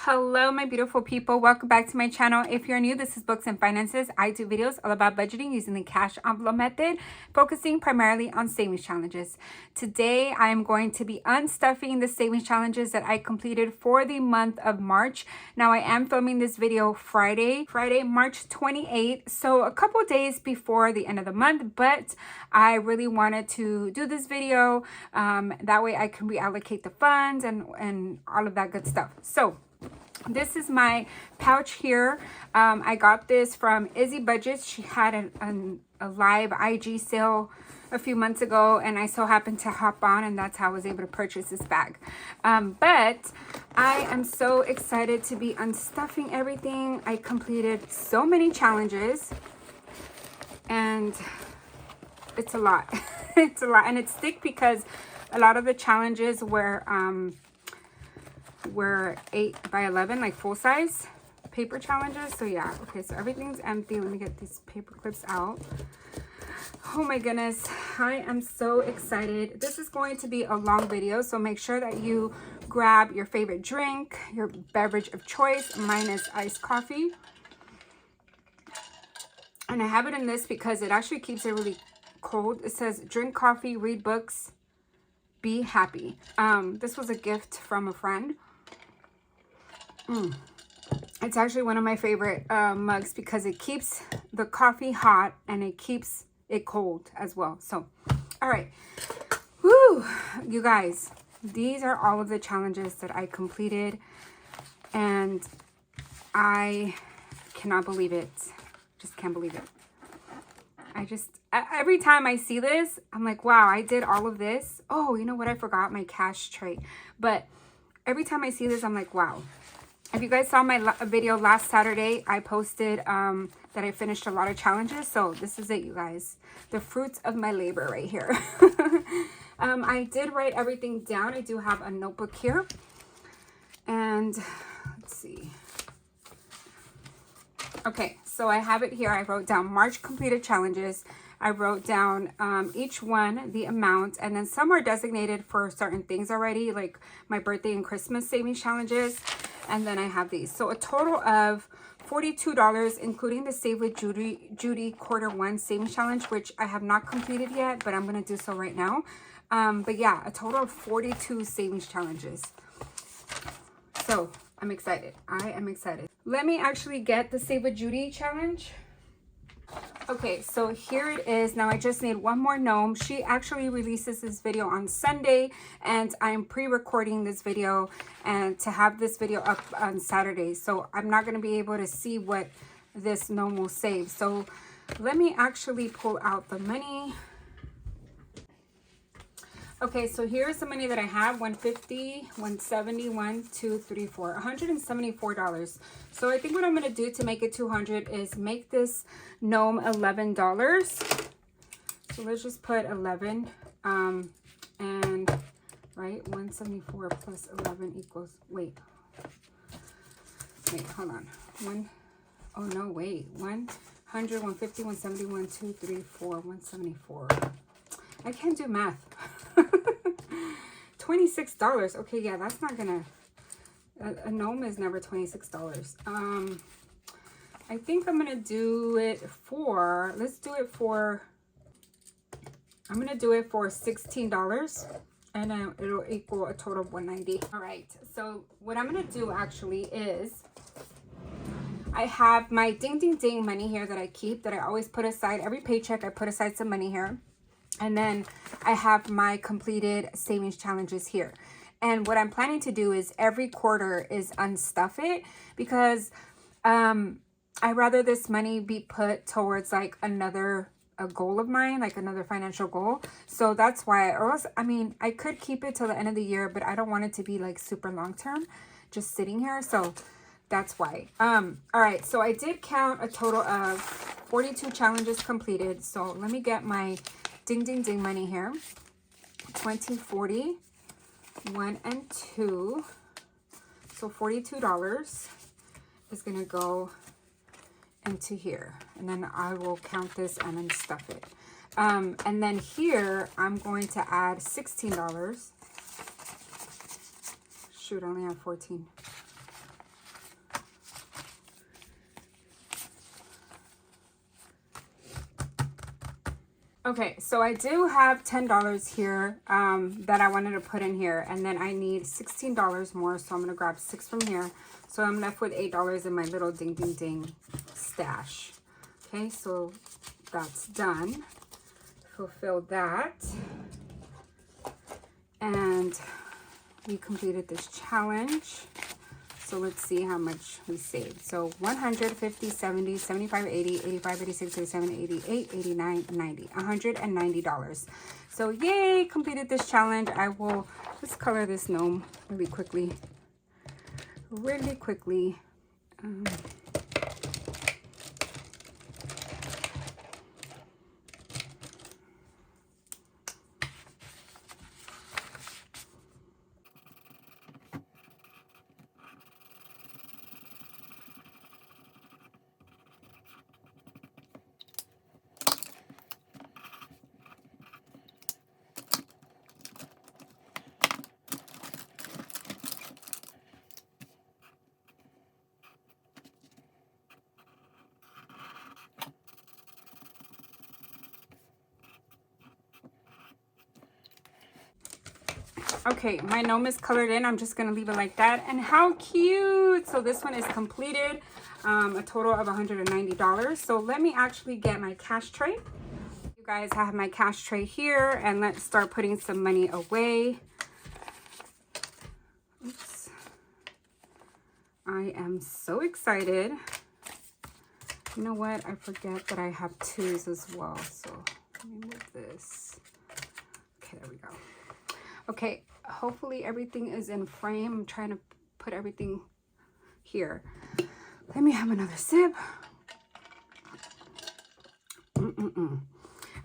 Hello my beautiful people, welcome back to my channel. If you're new, this is Books and Finances. I do videos all about budgeting using the cash envelope method, focusing primarily on savings challenges. Today I am going to be unstuffing the savings challenges that I completed for the month of March. Now I am filming this video Friday, March 28th, so a couple days before the end of the month, but I really wanted to do this video that way I can reallocate the funds and all of that good stuff. So this is my pouch here. I got this from Izzy Budgets. She had a live IG sale a few months ago, and I so happened to hop on, and that's how I was able to purchase this bag. But I am so excited to be unstuffing everything. I completed so many challenges, and it's a lot. It's a lot, and it's thick because a lot of the challenges were 8 by 11, like full size paper challenges. So yeah, okay, so everything's empty. Let me get these paper clips out. Oh my goodness, I am so excited. This is going to be a long video, so make sure that you grab your favorite drink, your beverage of choice. Mine is iced coffee, and I have it in this because it actually keeps it really cold. It says drink coffee, read books, be happy. This was a gift from a friend. It's actually one of my favorite mugs because it keeps the coffee hot and it keeps it cold as well. So, all right. Woo! You guys, these are all of the challenges that I completed, and I cannot believe it. Just can't believe it. Every time I see this, I'm like, wow, I did all of this. Oh, you know what? I forgot my cash tray. But every time I see this, I'm like, wow. If you guys saw my video last Saturday, I posted that I finished a lot of challenges. So this is it, you guys. The fruits of my labor right here. I did write everything down. I do have a notebook here. And let's see. Okay, so I have it here. I wrote down March completed challenges. I wrote down each one, the amount, and then some are designated for certain things already, like my birthday and Christmas savings challenges. And then I have these. So a total of $42, including the Save with Judy Q1 savings challenge, which I have not completed yet, but I'm going to do so right now. But yeah, a total of 42 savings challenges. So I'm excited. I am excited. Let me actually get the Save with Judy challenge. Okay, so here it is. Now I just need one more gnome. She actually releases this video on Sunday, and I'm pre-recording this video and to have this video up on Saturday. So I'm not going to be able to see what this gnome will save. So let me actually pull out the money. Okay, so here's the money that I have: $150, $170, $1, $2, $3, $4, $174. So I think what I'm going to do to make it $200 is make this gnome $11. So let's just put 11. And right, 174 plus 11 equals, wait, hold on. Oh no, wait, 100, 150, 170, 1, 2, 3, 4, 174. I can't do math. $26. Okay, yeah, that's not gonna, a gnome is never $26. I think I'm gonna do it for, I'm gonna do it for $16, and then it'll equal a total of $190. All right, so what I'm gonna do actually is, I have my ding ding ding money here that I keep, that I always put aside. Every paycheck I put aside some money here. And then I have my completed savings challenges here. And what I'm planning to do is every quarter is unstuff it, because I rather this money be put towards like a goal of mine, like another financial goal. So that's why, or else, I mean, I could keep it till the end of the year, but I don't want it to be like super long term, just sitting here. So that's why. All right, so I did count a total of 42 challenges completed. So let me get my ding ding ding money here. 20, 40, 1 and 2. So $42 is gonna go into here, and then I will count this and then stuff it. And then here I'm going to add $16. Shoot, I only have 14. Okay, so I do have $10 here that I wanted to put in here, and then I need $16 more, so I'm going to grab 6 from here. So I'm left with $8 in my little ding ding ding stash. Okay, so that's done. Fulfill that. And we completed this challenge. So let's see how much we saved. So 100, 50, 70, 75, 80, 85, 86, 87, 88, 89, 90. $190. So yay, completed this challenge. I will just color this gnome really quickly. Really quickly. Okay, my gnome is colored in. I'm just going to leave it like that. And how cute! So this one is completed. A total of $190. So let me actually get my cash tray. You guys, I have my cash tray here. And let's start putting some money away. Oops. I am so excited. You know what? I forget that I have 2s as well. So let me move this. Okay, there we go. Okay, hopefully everything is in frame. I'm trying to put everything here. Let me have another sip. All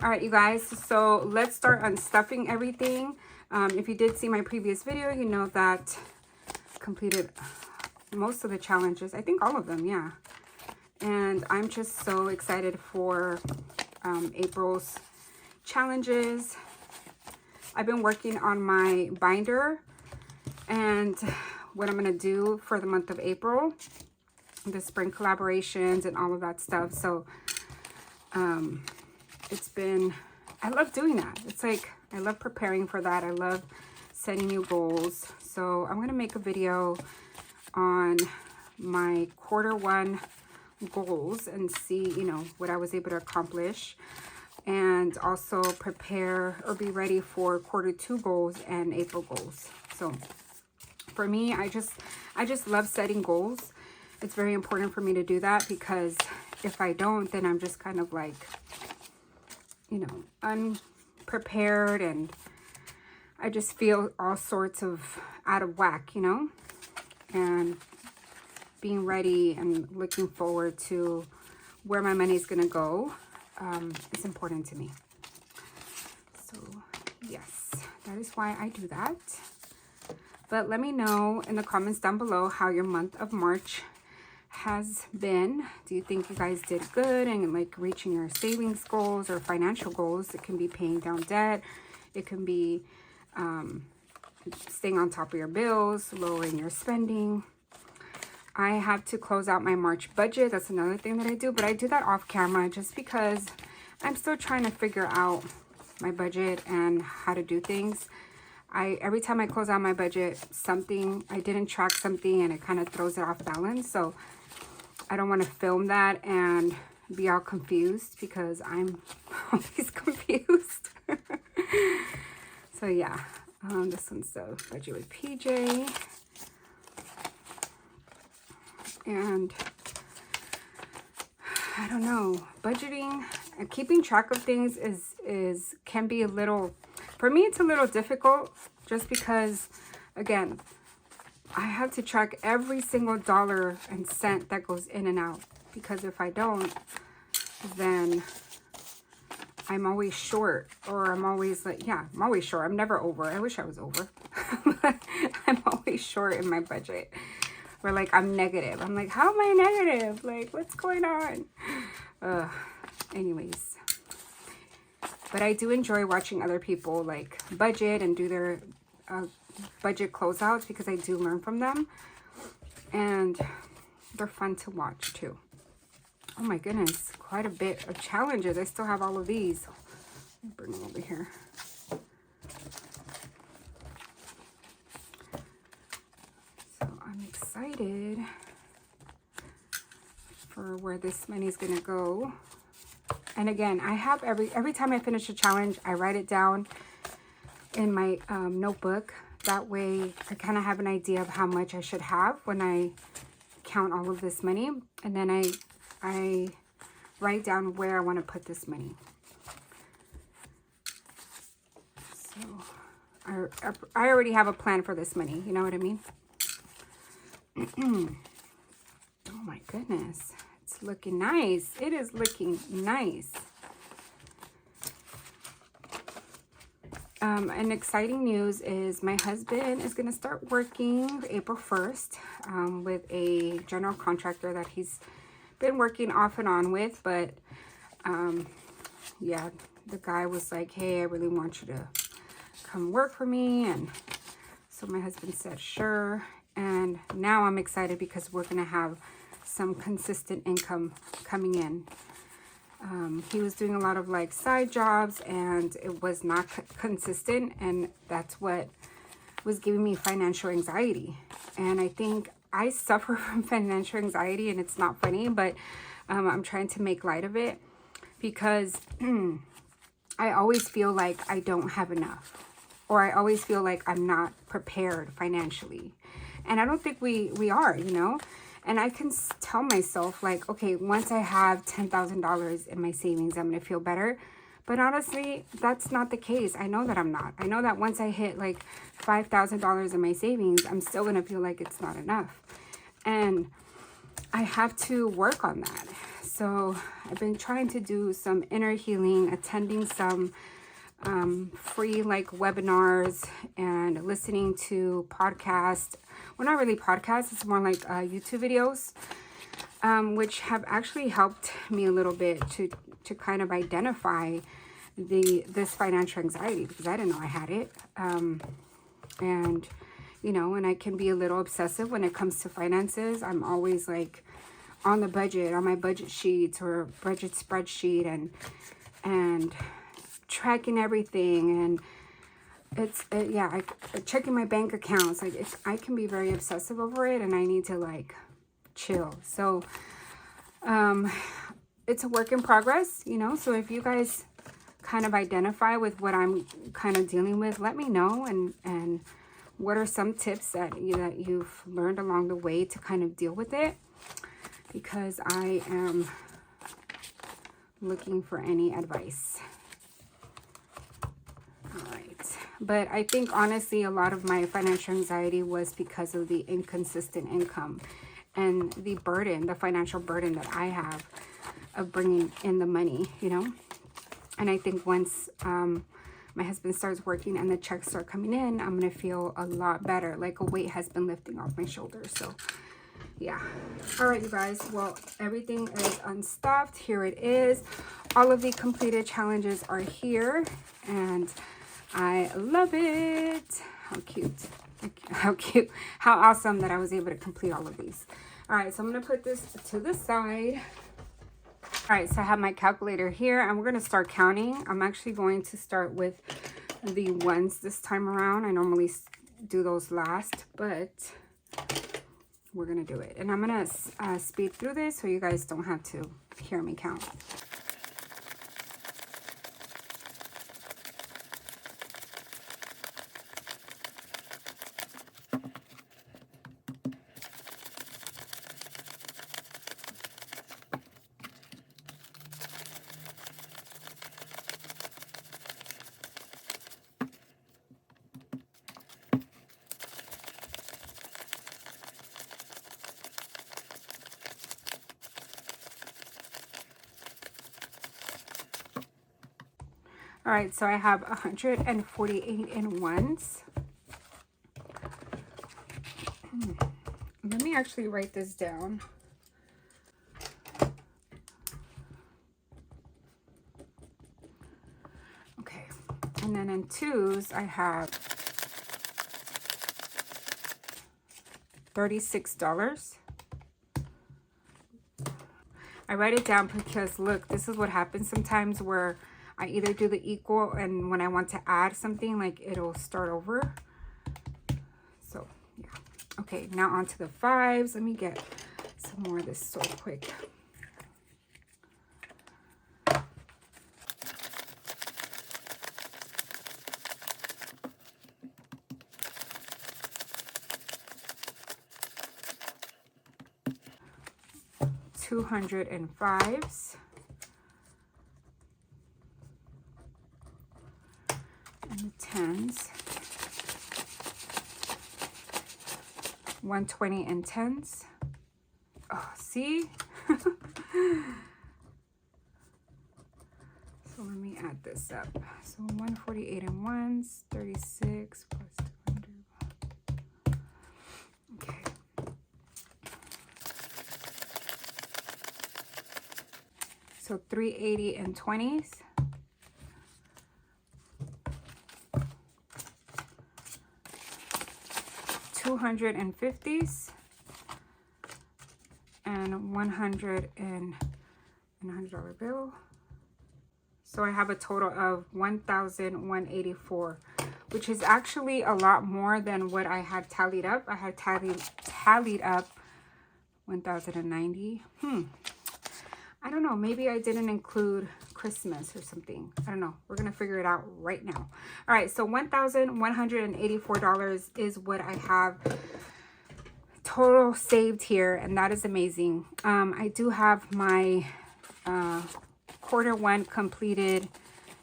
right, you guys, so let's start unstuffing everything. If you did see my previous video, you know that I completed most of the challenges. I think all of them, yeah. And I'm just so excited for April's challenges. I've been working on my binder and what I'm going to do for the month of April, the spring collaborations and all of that stuff. So it's been, I love doing that. It's like, I love preparing for that. I love setting new goals. So I'm going to make a video on my quarter 1 goals and see, you know, what I was able to accomplish. And also prepare or be ready for quarter 2 goals and April goals. So for me, I just love setting goals. It's very important for me to do that, because if I don't, then I'm just kind of like, you know, unprepared, and I just feel all sorts of out of whack, you know. And being ready and looking forward to where my money is going to go is important to me. So yes, that is why I do that. But let me know in the comments down below how your month of March has been. Do you think you guys did good and like reaching your savings goals or financial goals? It can be paying down debt. It can be staying on top of your bills, lowering your spending. I have to close out my March budget. That's another thing that I do, but I do that off camera just because I'm still trying to figure out my budget and how to do things. Every time I close out my budget, I didn't track something and it kind of throws it off balance. So I don't want to film that and be all confused, because I'm always confused. So yeah, this one's the budget with PJ. And I don't know, budgeting and keeping track of things can be a little, for me it's a little difficult, just because again, I have to track every single dollar and cent that goes in and out, because if I don't, then I'm always short, or I'm always like, yeah, I'm always short. I'm never over. I wish I was over. But I'm always short in my budget. Or like I'm negative. I'm like, how am I negative? Like, what's going on? Anyways. But I do enjoy watching other people like budget and do their budget closeouts, because I do learn from them. And they're fun to watch too. Oh my goodness, quite a bit of challenges. I still have all of these. Let me bring it over here. So I'm excited for where this money is gonna go. And again, I have every time I finish a challenge, I write it down in my notebook. That way I kind of have an idea of how much I should have when I count all of this money. And then I write down where I want to put this money. So I already have a plan for this money. You know what I mean? Oh my goodness. It's looking nice. It is looking nice. And exciting news is my husband is going to start working April 1st with a general contractor that he's been working off and on with. But yeah, the guy was like, hey, I really want you to come work for me. And so my husband said, sure. And now I'm excited because we're going to have some consistent income coming in. He was doing a lot of like side jobs and it was not consistent, and that's what was giving me financial anxiety. And I think I suffer from financial anxiety, and it's not funny, but I'm trying to make light of it because I always feel like I don't have enough, or I always feel like I'm not prepared financially. And I don't think we are, you know. And I can tell myself like, okay, once I have $10,000 in my savings, I'm going to feel better. But honestly, that's not the case. I know that I'm not. I know that once I hit like $5,000 in my savings, I'm still going to feel like it's not enough. And I have to work on that. So I've been trying to do some inner healing, attending some free like webinars and listening to podcasts. Well, not really podcasts, it's more like YouTube videos, which have actually helped me a little bit to kind of identify this financial anxiety, because I didn't know I had it. And you know, and I can be a little obsessive when it comes to finances. I'm always like on the budget, on my budget sheets or budget spreadsheet, and tracking everything, and it's yeah, checking my bank accounts. Like I can be very obsessive over it, and I need to like chill. So it's a work in progress, you know. So if you guys kind of identify with what I'm kind of dealing with, let me know, and what are some tips that you've learned along the way to kind of deal with it, because I am looking for any advice. But I think honestly a lot of my financial anxiety was because of the inconsistent income and the burden, the financial burden that I have of bringing in the money, you know. And I think once my husband starts working and the checks start coming in, I'm going to feel a lot better, like a weight has been lifting off my shoulders. So yeah. All right, you guys. Well, everything is unstuffed. Here it is. All of the completed challenges are here, and I love it. How cute. How cute. How awesome that I was able to complete all of these. All right, so I'm going to put this to the side. All right, so I have my calculator here, and we're going to start counting. I'm actually going to start with the ones this time around. I normally do those last, but we're going to do it. And I'm going to speed through this so you guys don't have to hear me count. All right, so I have 148 in ones. Let me actually write this down. Okay, and then in twos, I have $36. I write it down because look, this is what happens sometimes where I either do the equal, and when I want to add something, like it'll start over. So yeah. Okay, now on to the 5s. Let me get some more of this so quick. $205s. And the 10s. 120 and 10s. Oh, see? So let me add this up. So 148 and 1s, 36 plus 200. Okay. So 380 and 20s. 250s and $100 bill. So I have a total of 1,184, which is actually a lot more than what I had tallied up. I had tallied up 1,090. I don't know, maybe I didn't include Christmas or something. I don't know. We're going to figure it out right now. All right, so $1,184 is what I have total saved here, and that is amazing. I do have my quarter 1 completed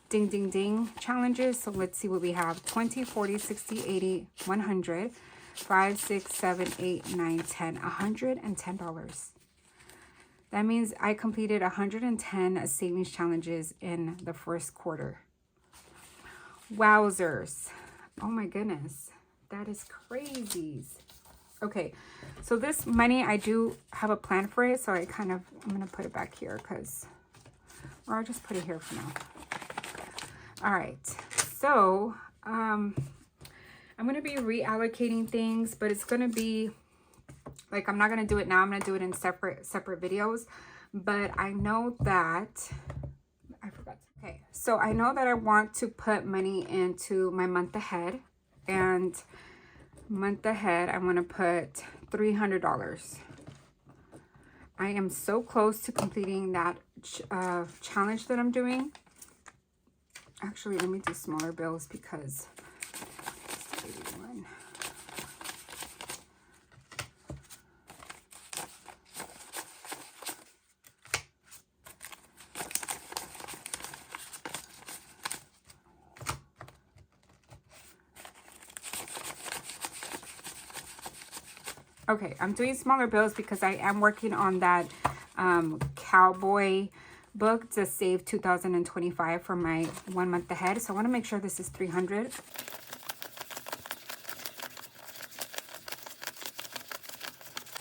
ding ding ding challenges. So let's see what we have. 20, 40, 60, 80, 100, 5, 6, 7, 8, 9, 10, $110. That means I completed 110 savings challenges in the first quarter. Wowzers. Oh my goodness. That is crazy. Okay, so this money, I do have a plan for it. So I'm going to put it back here or I'll just put it here for now. All right, so I'm going to be reallocating things, but it's going to be, like, I'm not going to do it now. I'm going to do it in separate videos. But I know that, I forgot. Okay, so I know that I want to put money into my month ahead. And month ahead, I want to put $300. I am so close to completing that challenge that I'm doing. Actually, let me do smaller bills because it's 81. Okay, I'm doing smaller bills because I am working on that cowboy book to save 2025 for my 1 month ahead. So I want to make sure this is 300.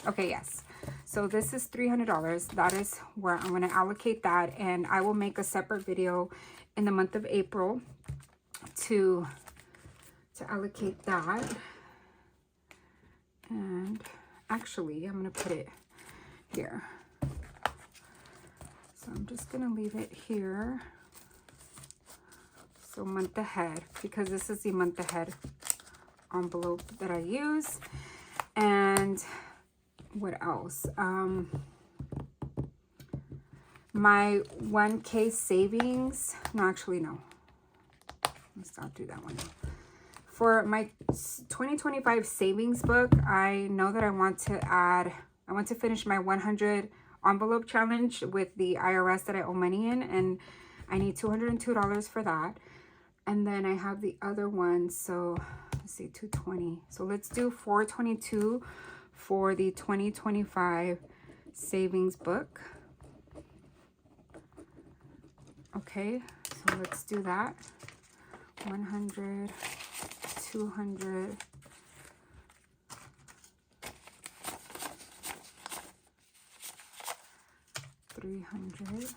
Okay, yes. So this is $300. That is where I'm going to allocate that, and I will make a separate video in the month of April to allocate that. And actually, I'm going to put it here. So I'm just going to leave it here. So month ahead, because this is the month ahead envelope that I use. And what else? My 1K savings. No, actually, no. Let's not do that one now. For my 2025 savings book, I know that I want to finish my 100 envelope challenge with the IRS that I owe money in, and I need $202 for that. And then I have the other one, so let's see, 220. So let's do 422 for the 2025 savings book. Okay, so let's do that. 100, 200, 300,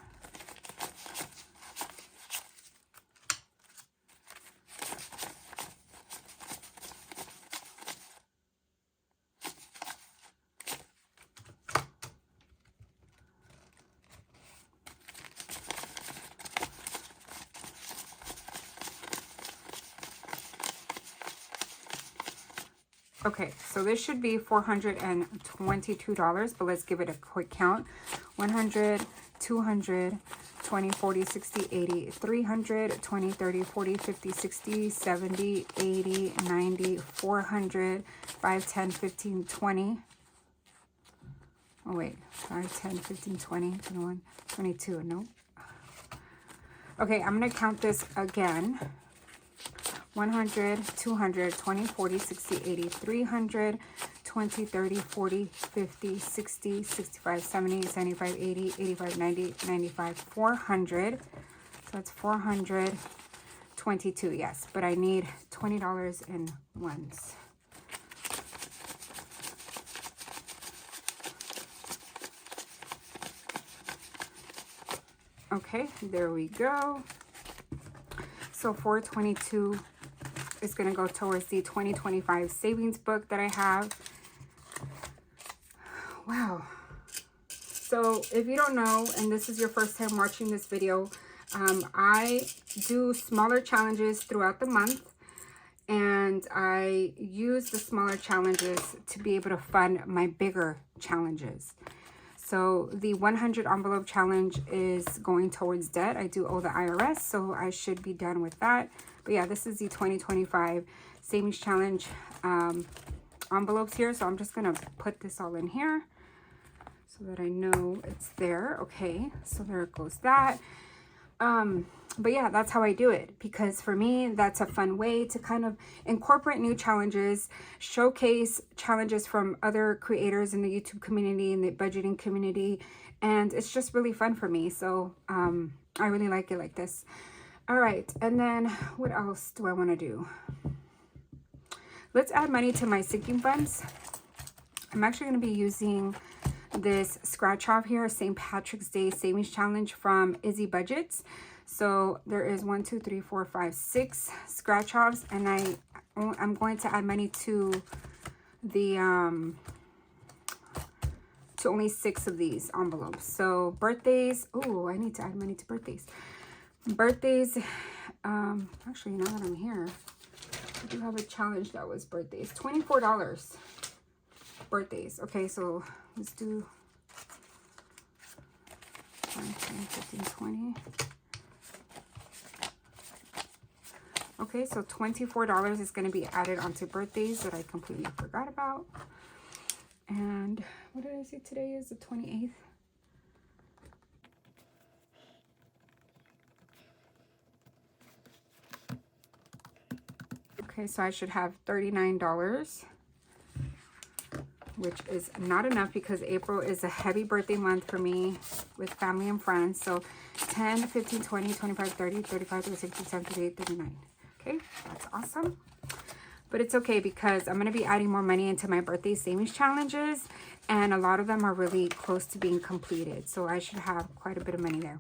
Okay, so this should be $422, but let's give it a quick count. 100, 200, 20, 40, 60, 80, 300, 20, 30, 40, 50, 60, 70, 80, 90, 400, 5, 10, 15, 20. Oh wait, 5, 10, 15, 20, 21, 22, nope. Okay, I'm gonna count this again. 100, 200, 20, 40, 60, 80, 300, 20, 30, 40, 50, 60, 65, 70, 75, 80, 85, 90, 95, 400. So that's 422, yes. But I need $20 in ones. Okay, there we go. So 422 is going to go towards the 2025 savings book that I have. Wow. So if you don't know, and this is your first time watching this video, I do smaller challenges throughout the month, and I use the smaller challenges to be able to fund my bigger challenges. So the 100 envelope challenge is going towards debt. I do owe the IRS, so I should be done with that. But yeah, this is the 2025 savings challenge envelopes here. So I'm just going to put this all in here so that I know it's there. Okay, so there goes that. But yeah, that's how I do it, because for me, that's a fun way to kind of incorporate new challenges, showcase challenges from other creators in the YouTube community, in the budgeting community, and it's just really fun for me. So I really like it like this. All right, and then what else do I want to do? Let's add money to my sinking funds. I'm actually going to be using this scratch off here, St. Patrick's Day Savings Challenge from Izzy Budgets. So there is 1, 2, 3, 4, 5, 6 scratch offs, and I'm going to add money to the to only 6 of these envelopes. So birthdays. Oh, I need to add money to birthdays. Birthdays. Actually, now that I'm here, I do have a challenge that was birthdays. $24 birthdays. Okay, so let's do 5, 10, 15, 20. Okay, so $24 is going to be added onto birthdays that I completely forgot about. And what did I say today is the 28th? Okay, so I should have $39, which is not enough because April is a heavy birthday month for me with family and friends. So 10, 15, 20, 25, 30, 35, 36, 37, 38, 39. Okay, that's awesome. But it's okay because I'm going to be adding more money into my birthday savings challenges, and a lot of them are really close to being completed. So I should have quite a bit of money there.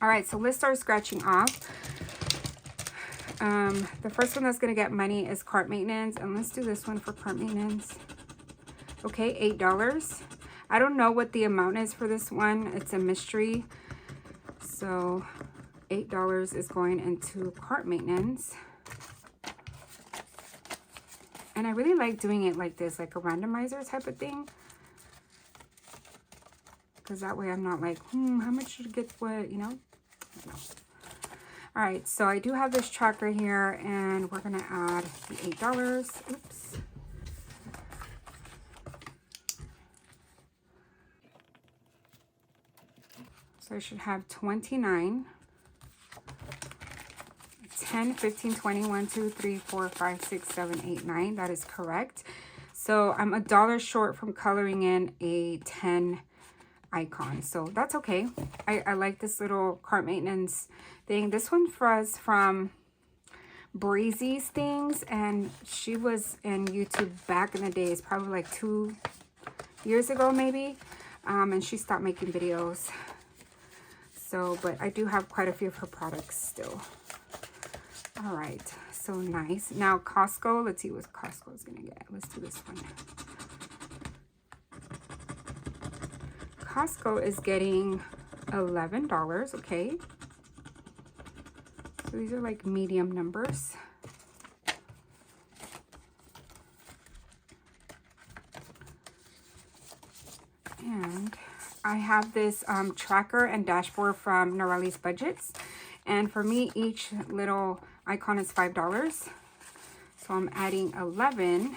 All right, so let's start scratching off. The first one that's going to get money is cart maintenance, and let's do this one for cart maintenance. Okay, $8. I don't know what the amount is for this one. It's a mystery. So $8 is going into cart maintenance. And I really like doing it like this, like a randomizer type of thing. Because that way I'm not like, how much should get what, you know? No. All right, so I do have this tracker here, and we're going to add the $8. Oops. So I should have 29, 10, 15, 20, 1, 2, 3, 4, 5, 6, 7, 8, 9. That is correct. So I'm $1 short from coloring in a 10 icon. So that's okay. I like this little cart maintenance thing. This one was from Breezy's Things, and she was in YouTube back in the days, probably like 2 years ago maybe. And she stopped making videos. So, but I do have quite a few of her products still. All right, so nice. Now Costco, let's see what Costco is gonna get. Let's do this one. Costco is getting $11, okay. So these are like medium numbers. I have this tracker and dashboard from Norelli's Budgets. And for me, each little icon is $5. So I'm adding 11,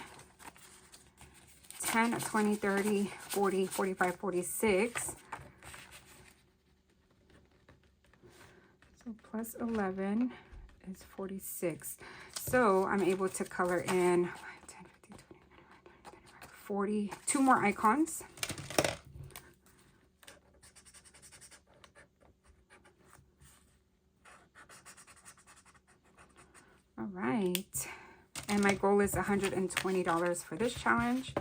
10, 20, 30, 40, 45, 46. So plus 11 is 46. So I'm able to color in 5, 10, 15, 20, 25, 40, 2 more icons. All right. And my goal is $120 for this challenge.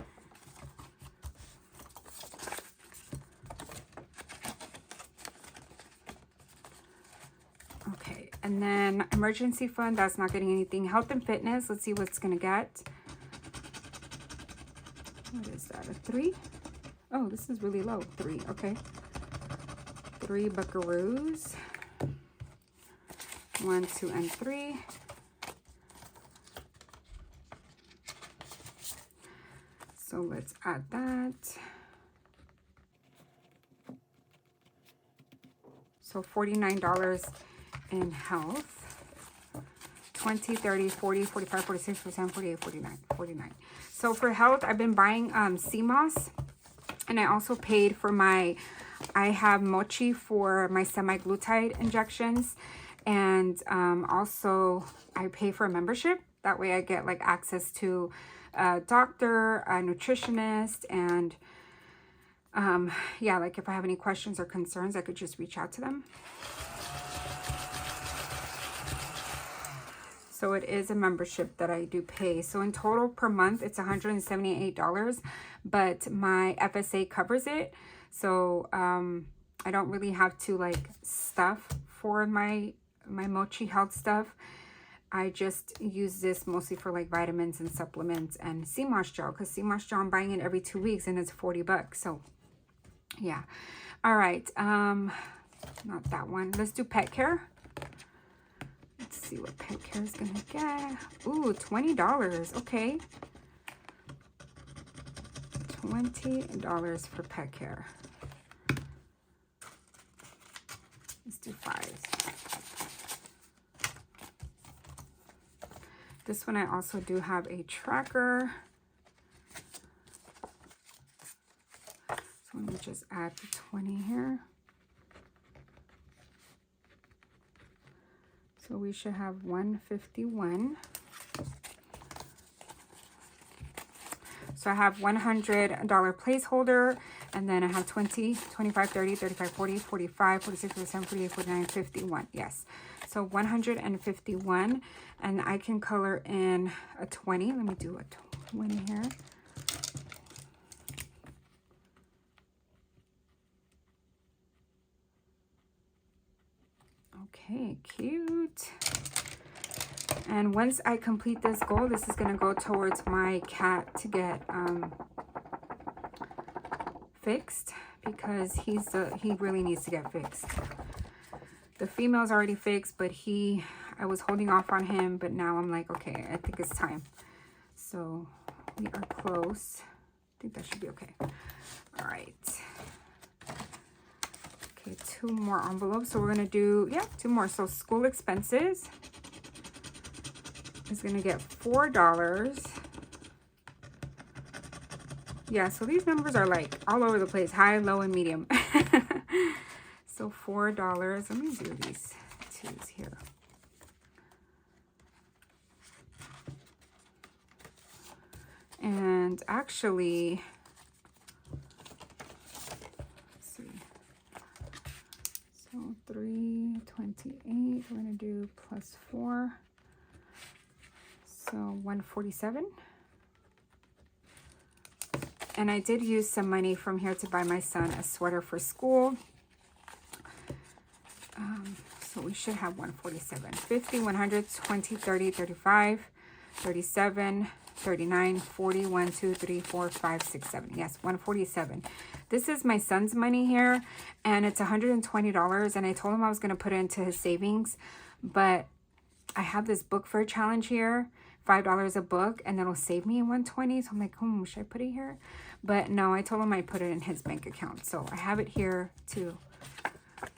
Okay, and then emergency fund, that's not getting anything. Health and fitness, let's see what's gonna get. What is that, a 3? Oh, this is really low, 3, okay. 3 buckaroos. 1, 2, and 3. So let's add that. So $49 in health. 20, 30, 40, 45, 46%, 48, 49, 49. So for health, I've been buying CMOS. And I also paid for I have mochi for my semi-glutide injections. And also I pay for a membership. That way I get like access to a doctor, a nutritionist, and yeah, like if I have any questions or concerns, I could just reach out to them. So it is a membership that I do pay. So in total per month, it's $178, but my FSA covers it. So I don't really have to like stuff for my mochi health stuff. I just use this mostly for like vitamins and supplements and CMOS gel, because CMOS gel, I'm buying it every 2 weeks and it's $40. So yeah. All right. Not that one. Let's do pet care. Let's see what pet care is going to get. Ooh, $20. Okay. $20 for pet care. Let's do 5. This one I also do have a tracker. So let me just add the 20 here. So we should have 151. So I have $100 placeholder, and then I have 20, 25, 30, 35, 40, 45, 46, 47, 48, 49, 51. Yes. So 151, and I can color in a 20. Let me do a 20 here. Okay, cute. And once I complete this goal, this is going to go towards my cat to get fixed, because he really needs to get fixed. The female's already fixed, but I was holding off on him, but now I'm like, okay, I think it's time. So we are close. I think that should be okay. All right. Okay, 2 more envelopes. So we're going to do, yeah, 2 more. So school expenses is going to get $4. Yeah, so these numbers are like all over the place, high, low, and medium. So $4. Let me do these 2s here. And actually, let's see. So 328. We're going to do plus 4. So 147. And I did use some money from here to buy my son a sweater for school. So we should have 147, 50, 100, 20, 30, 35, 37, 39, 40, 1, 2, 3, 4, 5, 6, 7. Yes, 147. This is my son's money here, and it's $120. And I told him I was going to put it into his savings, but I have this book fair challenge here, $5 a book, and it'll save me $120. So I'm like, should I put it here? But no, I told him I put it in his bank account. So I have it here to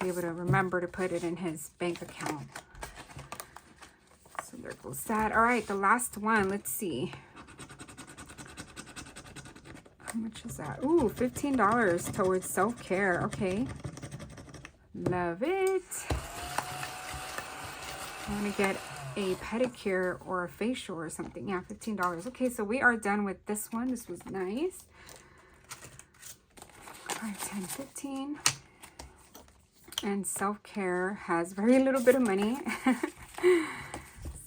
be able to remember to put it in his bank account. So there goes that. All right, the last one. Let's see. How much is that? Ooh, $15 towards self-care. Okay. Love it. I want to get a pedicure or a facial or something. Yeah, $15. Okay, so we are done with this one. This was nice. 5, 10, 15. And self-care has very little bit of money.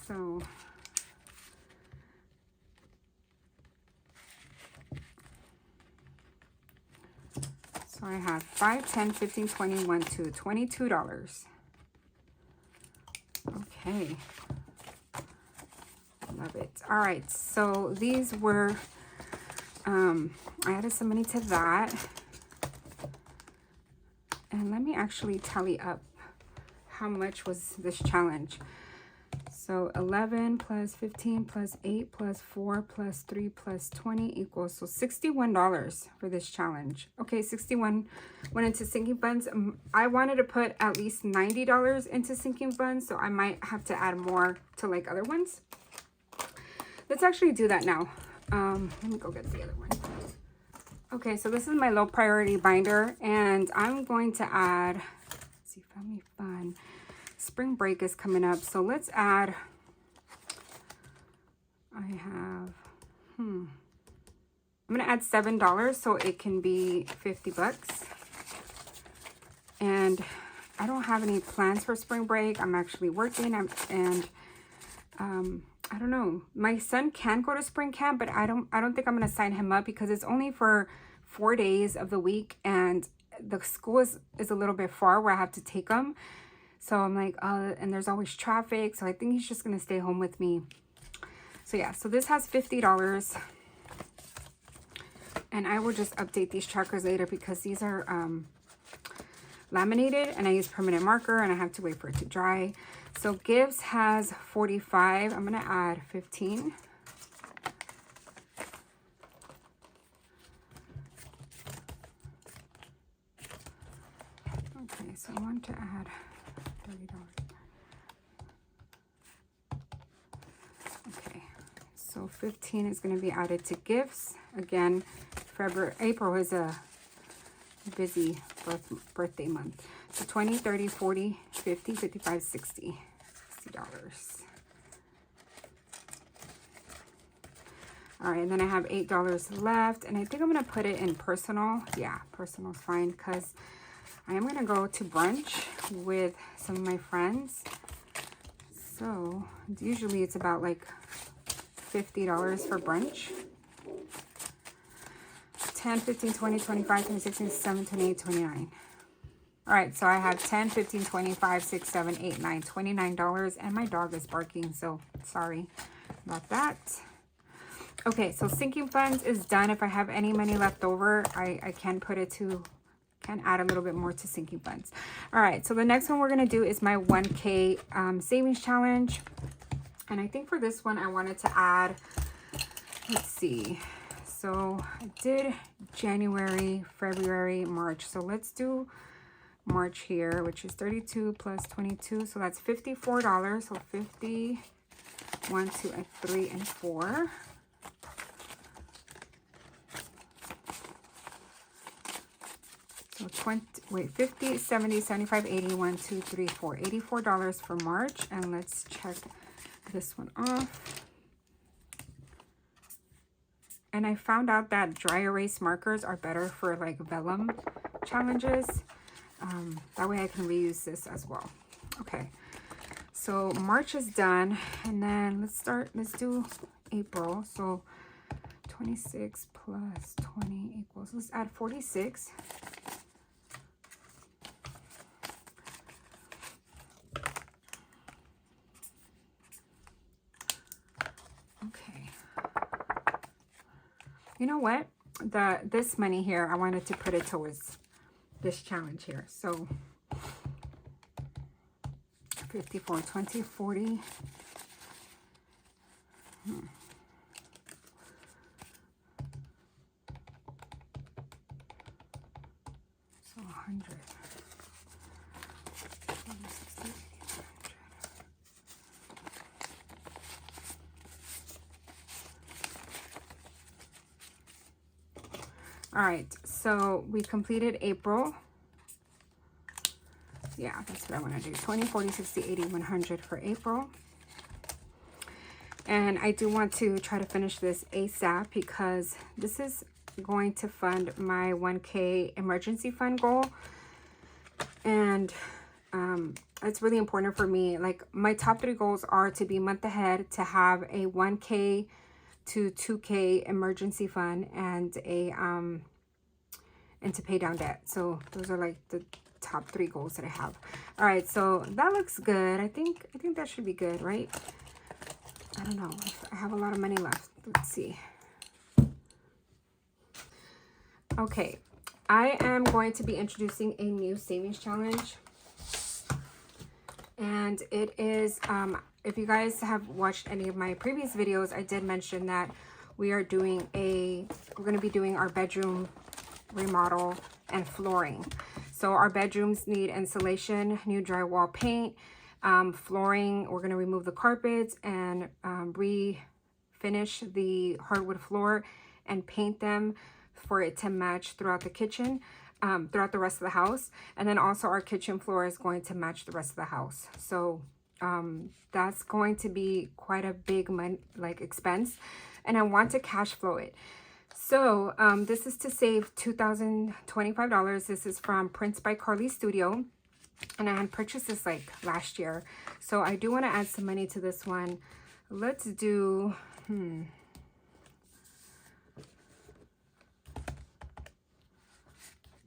So I have 5, 10, 15, 20, 1, 2, $22. Okay. Love it. All right, so these were, I added some money to that. And let me actually tally up how much was this challenge. So 11 plus 15 plus 8 plus 4 plus 3 plus 20 equals, so $61 for this challenge. Okay, 61 went into sinking funds. I wanted to put at least $90 into sinking funds, so I might have to add more to like other ones. Let's actually do that now. Let me go get the other one. Okay, so this is my low priority binder, and I'm going to add, let's see, Family Fun. Spring break is coming up, so let's add, I have, I'm gonna add $7 so it can be 50 bucks. And I don't have any plans for spring break. I'm actually working, and I don't know. My son can go to spring camp, but I don't think I'm gonna sign him up because it's only for 4 days of the week, and the school is a little bit far where I have to take him. So I'm like, and there's always traffic. So I think he's just going to stay home with me. So yeah, so this has $50. And I will just update these trackers later because these are laminated and I use permanent marker and I have to wait for it to dry. So Gives has 45. I'm going to add 15. Okay, so I want to add $30. Okay, so 15 is going to be added to gifts. Again, April is a busy birthday month. So 20, 30, 40, 50, 55, 60. $60. All right, and then I have $8 left, and I think I'm going to put it in personal. Yeah, personal is fine because I am going to go to brunch with some of my friends. So usually it's about like $50 for brunch. 10, 15, 20, 25, 26, 27, 28, 29. All right, so I have 10, 15, 25, 6, 7, 8, 9, $29. And my dog is barking, so sorry about that. Okay, so sinking funds is done. If I have any money left over, I can put it to, can add a little bit more to sinking funds. All right, so the next one we're gonna do is my 1K savings challenge. And I think for this one, I wanted to add, let's see. So I did January, February, March. So let's do March here, which is 32 plus 22. So that's $54. So 50, 1, 2, and 3, and 4. So 50, 70, 75, 80, 1, 2, 3, 4. $84 for March. And let's check this one off. And I found out that dry erase markers are better for like vellum challenges. That way I can reuse this as well. Okay, so March is done. And then let's do April. So 26 plus 20 equals, let's add 46. Okay. You know what? This money here, I wanted to put it towards this challenge here. So 54, 20, 40. So 100. All right, so we completed April. Yeah, that's what I want to do. 20, 40, 60, 80, 100 for April. And I do want to try to finish this ASAP because this is going to fund my 1K emergency fund goal. And it's really important for me. Like, my top 3 goals are to be month ahead, to have a 1K to 2K emergency fund, and a and to pay down debt. So those are like the top 3 goals that I have. All right, so that looks good. I think that should be good, right? I don't know if I have a lot of money left. Let's see. Okay, I am going to be introducing a new savings challenge. And it is, if you guys have watched any of my previous videos, I did mention that we're going to be doing our bedroom remodel and flooring. So our bedrooms need insulation, new drywall paint, flooring. We're going to remove the carpets and refinish the hardwood floor and paint them for it to match throughout the kitchen, throughout the rest of the house. And then also our kitchen floor is going to match the rest of the house. So that's going to be quite a big expense, and I want to cash flow it. So this is to save $2,025. This is from Prints by Carly Studio, and I had purchased this like last year. So I do want to add some money to this one. Let's do,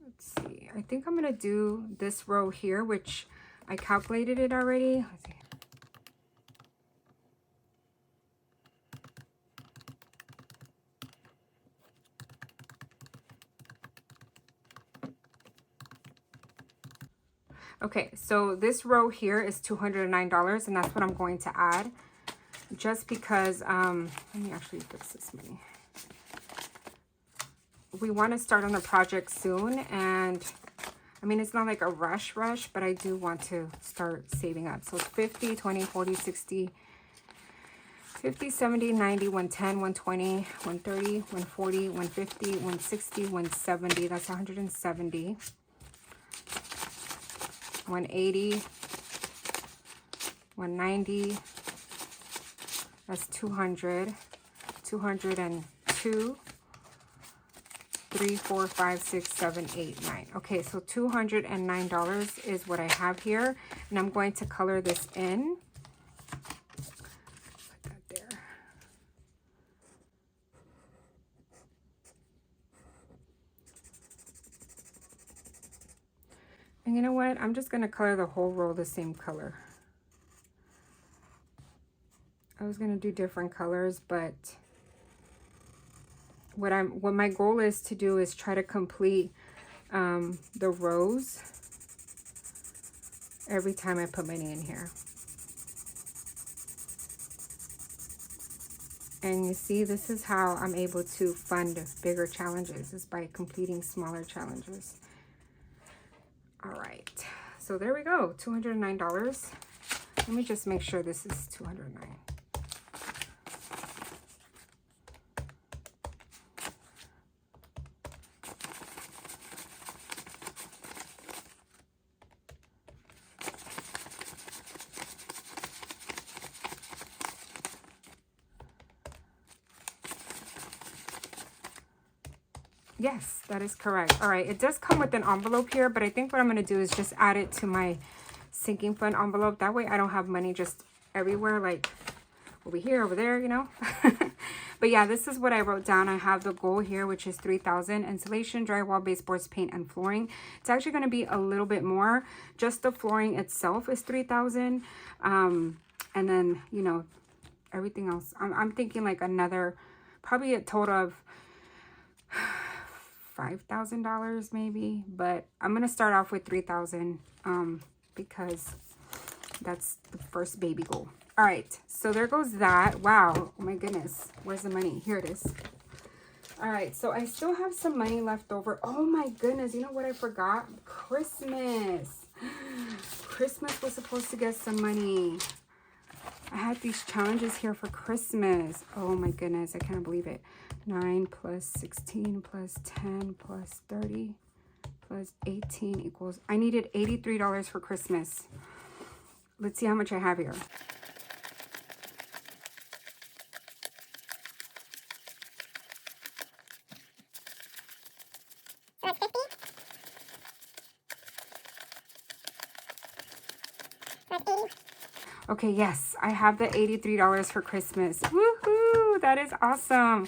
let's see. I think I'm going to do this row here, which I calculated it already. Let's see. Okay, so this row here is $209, and that's what I'm going to add, just because, let me actually fix this money. We want to start on the project soon, and I mean, it's not like a rush, but I do want to start saving up. So it's 50, 20, 40, 60, 50, 70, 90, 110, 120, 130, 140, 150, 160, 170. That's 170. 180, 190, that's 200, 202, 3, 4, 5, 6, 7, 8, 9. Okay, so $209 is what I have here, and I'm going to color this in. Put that there. And you know what? I'm just going to color the whole row the same color. I was going to do different colors, but what my goal is to do is try to complete the rows every time I put money in here. And you see, this is how I'm able to fund bigger challenges, is by completing smaller challenges. All right, so there we go, $209. Let me just make sure this is $209. Yes, that is correct. All right, it does come with an envelope here, but I think what I'm going to do is just add it to my sinking fund envelope. That way I don't have money just everywhere, like over here, over there, you know. But yeah, this is what I wrote down. I have the goal here, which is $3,000. Insulation, drywall, baseboards, paint, and flooring. It's actually going to be a little bit more. Just the flooring itself is $3,000. And then, you know, everything else. I'm thinking like another, probably a total of $5,000 maybe, but I'm gonna start off with $3,000 because that's the first baby goal. All right, so there goes that. Wow, oh my goodness, where's the money? Here it is. All right, so I still have some money left over. Oh my goodness, you know what I forgot? Christmas. Christmas was supposed to get some money. I had these challenges here for Christmas. Oh my goodness, I can't believe it. 9 plus 16 plus 10 plus 30 plus 18 equals... I needed $83 for Christmas. Let's see how much I have here. Okay, yes, I have the $83 for Christmas. Woohoo! That is awesome.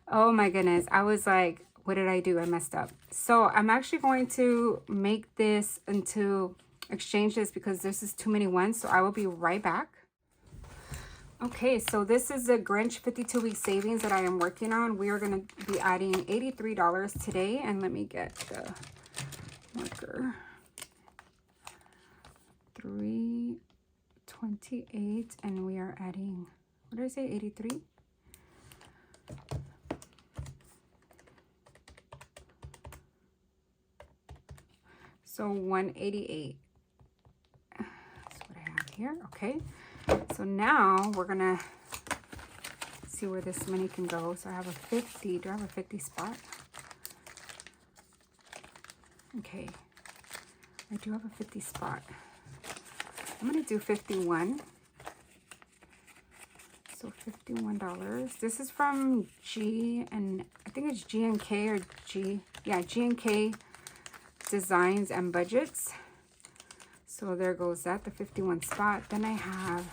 Oh my goodness. I was like, what did I do? I messed up. So I'm actually going to make this into exchange this because this is too many ones. So I will be right back. Okay, so this is the Grinch 52-week savings that I am working on. We are going to be adding $83 today. And let me get the marker. 328, and we are adding, what did I say, 83? So 188. That's what I have here. Okay. So now we're gonna see where this money can go. So I have a 50. Do I have a 50 spot? Okay. I do have a 50 spot. I'm going to do 51. So $51. This is from G, and I think it's G&K or G. Yeah, G&K Designs and Budgets. So there goes that, the 51 spot. Then I have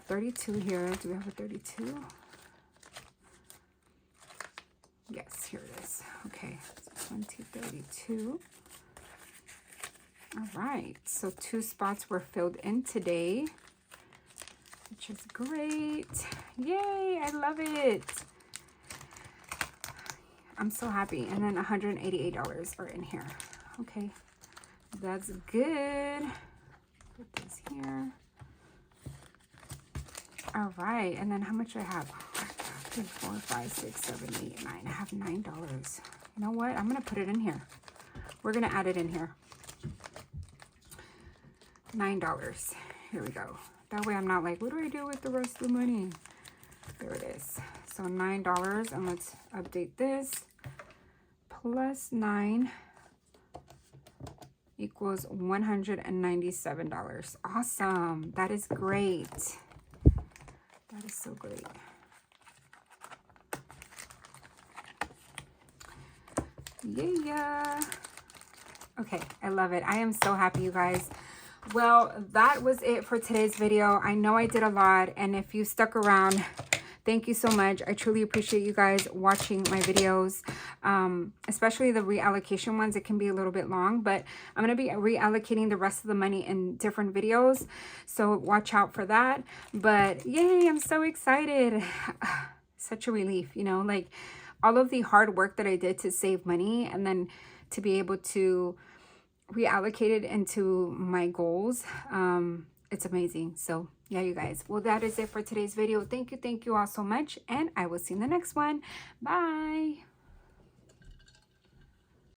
32 here. Do we have a 32? Yes, here it is. Okay, so 2032. All right, so 2 spots were filled in today, which is great. Yay, I love it. I'm so happy. And then $188 are in here. Okay, that's good. Put this here. All right, and then how much do I have? 3, 4, 5, 6, 7, 8, 9. I have $9. You know what? I'm going to put it in here. We're going to add it in here. $9. Here we go. That way I'm not like, what do I do with the rest of the money? There it is. So $9, and let's update this. Plus 9 equals $197. Awesome. That is great. That is so great. Yeah. Okay, I love it. I am so happy, you guys. Well, that was it for today's video. I know I did a lot, and if you stuck around, thank you so much. I truly appreciate you guys watching my videos, especially the reallocation ones. It can be a little bit long, but I'm going to be reallocating the rest of the money in different videos, so watch out for that. But yay, I'm so excited. Such a relief, you know, like all of the hard work that I did to save money and then to be able to reallocate it into my goals. It's amazing. So yeah, you guys, well, that is it for today's video. Thank you all so much, and I will see you in the next one. Bye.